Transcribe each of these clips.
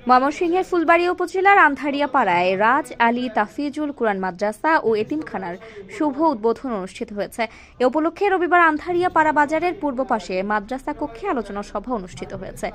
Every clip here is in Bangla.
ময়মনসিংহের ফুলবাড়ী উপজেলার আন্ধারিয়া পাড়ায় রাজ আলী তাফিজুল কুরআন মাদ্রাসা ও এতিমখানার শুভ উদ্বোধন অনুষ্ঠিত হয়েছে। এ উপলক্ষে রবিবার আন্ধারিয়া পাড়া বাজারের পূর্ব পাশে মাদ্রাসা কক্ষে আলোচনা সভা অনুষ্ঠিত হয়েছে।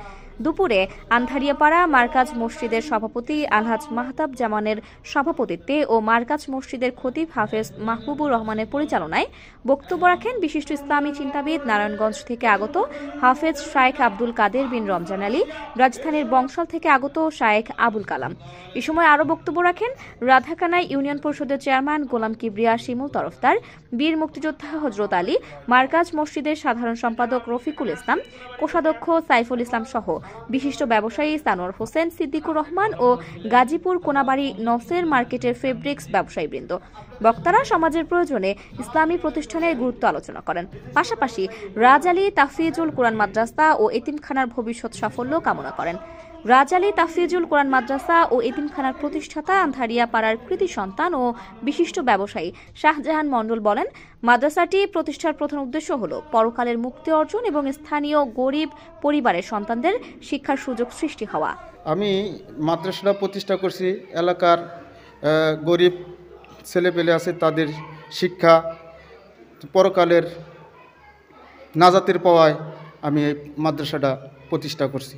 দুপুরে আন্ধারিয়া পাড়া মার্কাজ মসজিদের সভাপতি আলহাজ মাহতাব জামানের সভাপতিত্বে ও মার্কাজ মসজিদের খতিব হাফেজ মাহবুবুর রহমানের পরিচালনায় বক্তব্য রাখেন বিশিষ্ট ইসলামী চিন্তাবিদ নারায়ণগঞ্জ থেকে আগত হাফেজ শায়েখ আব্দুল কাদের বিন রমজান আলী, রাজধানীর বংশাল থেকে আগত শায়েখ আবুল কালাম। এ সময় আরও বক্তব্য রাখেন রাধাকানাই ইউনিয়ন পরিষদের চেয়ারম্যান গোলাম কিবরিয়া শিমুল তরফদার, বীর মুক্তিযোদ্ধা হজরত আলী, মার্কাজ মসজিদের সাধারণ সম্পাদক রফিকুল ইসলাম, কোষাধ্যক্ষ সাইফুল ইসলাম সহ বিশিষ্ট ব্যবসায়ী সানোয়ার হোসেন, সিদ্দিকুর রহমান ও গাজীপুর কোনাবাড়ি নসের মার্কেটের ফেব্রিক্স ব্যবসায়ীবৃন্দ। বক্তারা সমাজের প্রয়োজনে ইসলামী প্রতিষ্ঠানের গুরুত্ব আলোচনা করেন। পাশাপাশি রাজ আলী তাফিজুল কুরআন মাদ্রাসা ও এতিমখানার ভবিষ্যৎ সাফল্য কামনা করেন। রাজ আলী তাফিজুল কুরআন মাদ্রাসা ও এতিমখানার প্রতিষ্ঠাতা আন্ধারিয়া পাড়ার কৃতি সন্তান ও বিশিষ্ট ব্যবসায়ী শাহজাহান মণ্ডল বলেন, মাদ্রাসাটি প্রতিষ্ঠার প্রধান উদ্দেশ্য হল পরকালের মুক্তি অর্জন এবং স্থানীয় গরিব পরিবারের সন্তানদের শিক্ষার সুযোগ সৃষ্টি হওয়া। আমি মাদ্রাসাটা প্রতিষ্ঠা করছি এলাকার গরিব ছেলেপেলে আছে, তাদের শিক্ষা পরকালের নাজাতের পাওয়ায় আমি এই মাদ্রাসাটা প্রতিষ্ঠা করছি।